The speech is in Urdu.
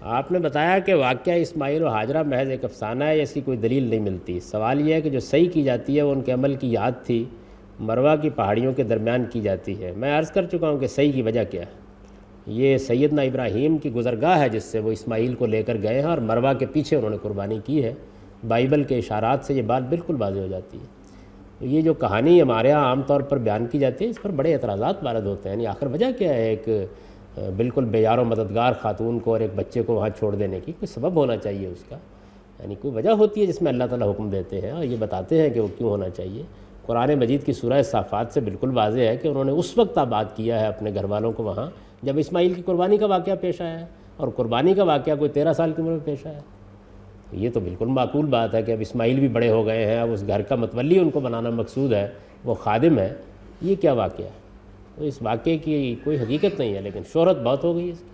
آپ نے بتایا کہ واقعہ اسماعیل و ہاجرہ محض ایک افسانہ ہے یا اس کی کوئی دلیل نہیں ملتی۔ سوال یہ ہے کہ جو صحیح کی جاتی ہے وہ ان کے عمل کی یاد تھی، مروہ کی پہاڑیوں کے درمیان کی جاتی ہے۔ میں عرض کر چکا ہوں کہ صحیح کی وجہ کیا ہے۔ یہ سیدنا ابراہیم کی گزرگاہ ہے جس سے وہ اسماعیل کو لے کر گئے ہیں اور مروہ کے پیچھے انہوں نے قربانی کی ہے۔ بائبل کے اشارات سے یہ بات بالکل واضح ہو جاتی ہے۔ تو یہ جو کہانی ہمارے یہاں عام طور پر بیان کی جاتی ہے اس پر بڑے اعتراضات وارد ہوتے ہیں، یعنی آخر وجہ کیا ہے ایک بالکل بے یار و مددگار خاتون کو اور ایک بچے کو وہاں چھوڑ دینے کی؟ کوئی سبب ہونا چاہیے اس کا، یعنی کوئی وجہ ہوتی ہے جس میں اللہ تعالیٰ حکم دیتے ہیں اور یہ بتاتے ہیں کہ وہ کیوں ہونا چاہیے۔ قرآن مجید کی سورہ صافات سے بالکل واضح ہے کہ انہوں نے اس وقت آباد کیا ہے اپنے گھر والوں کو وہاں جب اسماعیل کی قربانی کا واقعہ پیش آیا ہے، اور قربانی کا واقعہ کوئی 13 سال کی عمر میں پیش آیا ہے۔ یہ تو بالکل معقول بات ہے کہ اب اسماعیل بھی بڑے ہو گئے ہیں، اب اس گھر کا متولی ان کو بنانا مقصود ہے، وہ خادم ہے۔ یہ کیا واقعہ ہے؟ تو اس واقعے کی کوئی حقیقت نہیں ہے، لیکن شہرت بہت ہو گئی اس کی۔